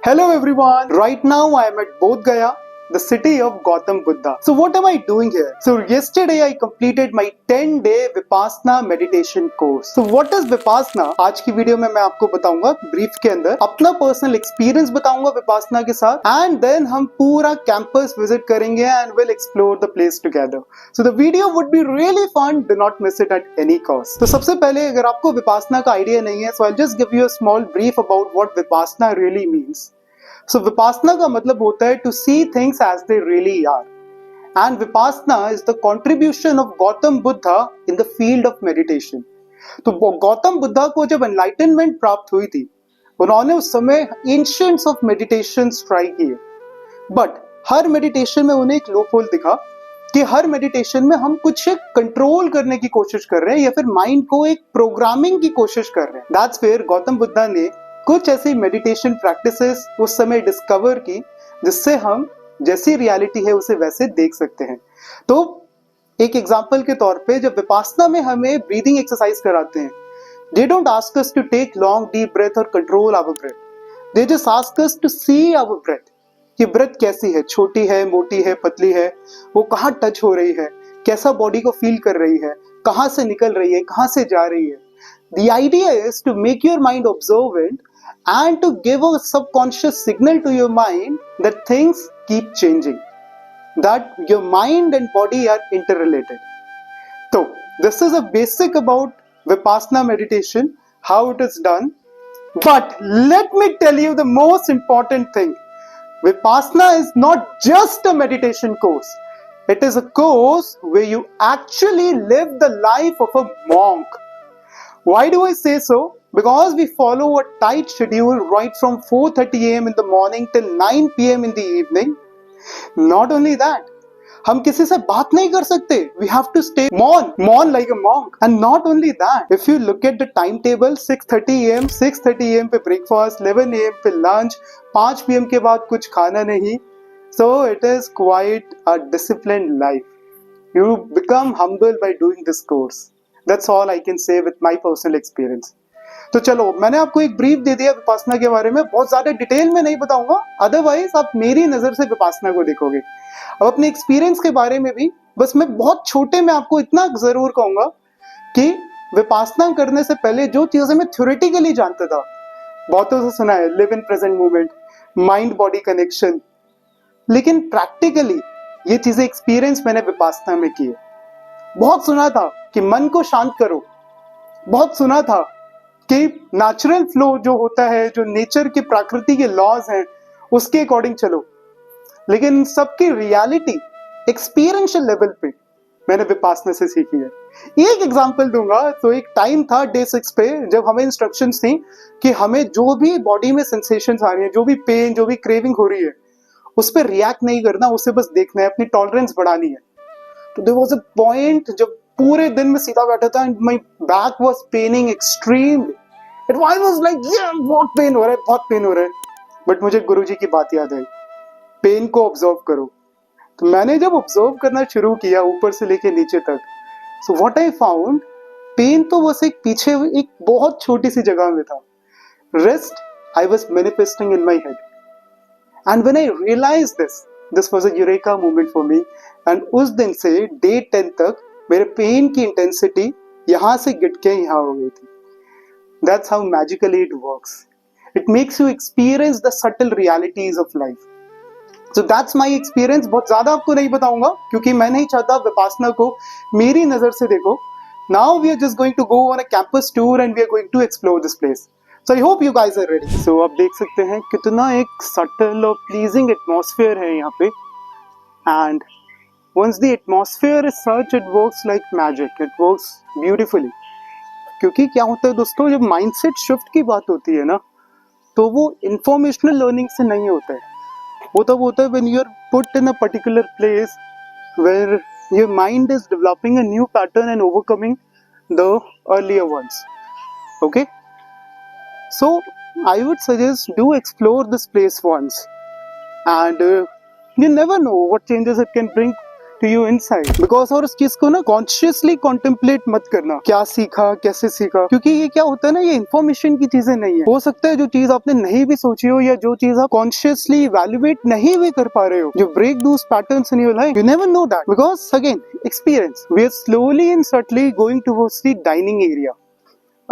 Hello everyone. Right now I am at Bodh Gaya, the city of Gautam Buddha. So what am I doing here? So yesterday I completed my 10-day Vipassana meditation course. So what is Vipassana? आज की video में मैं आपको बताऊंगा brief के अंदर अपना personal experience बताऊंगा विपासना के साथ एंड देन हम पूरा कैंपस विजिट करेंगे and will explore the place together. So the video would be really fun. Do not miss it at any cost. तो सबसे पहले अगर आपको विपासना का आइडिया नहीं है, so I just give you a small brief about what Vipassana really means. So Vipassana का मतलब होता है to see things as they really are. And Vipassana is the contribution of Gautam Buddha in the field of meditation. तो गौतम बुद्धा को जब enlightenment प्राप्त हुई थी, उन्होंने उस समय ancients of meditation try किए. But हर meditation में उन्हें एक loophole दिखा कि हर meditation में हम कुछ कंट्रोल करने की कोशिश कर रहे हैं या फिर माइंड को एक प्रोग्रामिंग की कोशिश कर रहे हैं. That's where गौतम बुद्धा ने कुछ ऐसी मेडिटेशन प्रैक्टिसेस उस समय डिस्कवर की जिससे हम जैसी रियलिटी है उसे वैसे देख सकते हैं. तो एक एग्जांपल के तौर पे जब विपासना में हमें ब्रीदिंग एक्सरसाइज कराते हैं, they don't ask us to take long deep breath और control our breath. They just ask us to see our breath कि ब्रेथ कैसी है, छोटी है, मोटी है, पतली है, वो कहाँ टच हो रही है, कैसा बॉडी को फील कर रही है, कहाँ से निकल रही है, कहाँ से जा रही है. The idea is to make your mind observant and to give a subconscious signal to your mind that things keep changing, that your mind and body are interrelated. So this is a basic about Vipassana meditation, how it is done. But let me tell you the most important thing. Vipassana is not just a meditation course. It is a course where you actually live the life of a monk. Why do I say so? Because we follow a tight schedule right from 4:30 a.m. in the morning till 9 p.m. in the evening. Not only that, हम किसी से बात नहीं कर सकते. We have to stay mourn like a monk. And not only that, if you look at the timetable, 6:30 a.m. पे breakfast, 11 a.m. पे lunch, 5 p.m. के बाद कुछ खाना नहीं. So it is quite a disciplined life. You become humble by doing this course. That's all I can say with my personal experience. तो चलो, मैंने आपको एक ब्रीफ दे दिया विपासना के बारे में, बहुत ज्यादा डिटेल में नहीं बताऊंगा, अदरवाइज आप मेरी नजर से विपासना को देखोगे. अब अपने एक्सपीरियंस के बारे में भी बस मैं बहुत छोटे में आपको इतना जरूर कहूंगा कि विपासना करने से पहले जो चीजें मैं थ्योरेटिकली जानता था, बहुतों से सुना है live in present moment, mind body connection, लेकिन प्रैक्टिकली ये चीजें एक्सपीरियंस मैंने विपासना में किए. बहुत सुना था कि मन को शांत करो, बहुत सुना था कि नेचुरल फ्लो जो होता है, जो नेचर के प्रकृति के लॉज हैं, उसके अकॉर्डिंग चलो, लेकिन सबकी रियलिटी एक्सपीरियंशियल लेवल पे मैंने विपासना से सीखी है. एक एग्जांपल दूंगा. तो एक टाइम था डे 6 पे जब हमें इंस्ट्रक्शंस थी कि हमें जो भी बॉडी में सेंसेशंस आ रही है, जो भी पेन, जो भी क्रेविंग हो रही है, उस पर रिएक्ट नहीं करना, उसे बस देखना है, अपनी टॉलरेंस बढ़ानी है. तो देयर वाज अ पॉइंट जब पूरे दिन में सीधा बैठा था and my back was paining extremely. It was like बहुत पेन हो रहा है, बहुत पेन हो रहा है. बट मुझे गुरुजी की बात याद आई, पेन को ऑब्जर्व करो. तो मैंने जब ऑब्जर्व करना शुरू किया ऊपर से लेके नीचे तक, so what I found, pain तो बस एक पीछे एक बहुत छोटी सी जगह में था. Rest I was manifesting in my head. And when I realised this was a eureka moment for me. And उस दिन से डे 10 तक मेरे पेन की इंटेंसिटी यहां से गिर के यहां हो गई थी. That's how magically it works. It makes you experience the subtle realities of life. So that's my experience. बहुत ज्यादा आपको नहीं बताऊंगा क्योंकि मैं नहीं चाहता विपासना को मेरी नजर से देखो. Now we are just going to go on a campus tour and we are going to explore this place. So I hope you guys are ready. So आप देख सकते हैं कितना एक subtle और pleasing atmosphere है यहाँ पे. And once the atmosphere is such, it works like magic. It works beautifully. क्योंकि क्या होता है दोस्तों, जब माइंडसेट शिफ्ट की बात होती है ना, तो वो इंफॉर्मेशनल लर्निंग से नहीं होता है. वो तब होता है when you are put in a particular place where your mind is developing a new pattern and overcoming the earlier ones. Okay, so I would suggest do explore this place once and you never know what changes it can bring to you inside. Because और उस चीज को ना consciously contemplate मत करना, क्या सीखा, कैसे सीखा, क्योंकि ये क्या होता है ना, ये इन्फॉर्मेशन की चीजें नहीं है। हो सकता है जो चीज आपने नहीं भी सोची हो या जो चीज आप कॉन्शियसली इवैल्यूएट नहीं भी कर पा रहे हो, you break those patterns in your life, you never know that, because again experience, we are slowly and subtly going towards the dining area.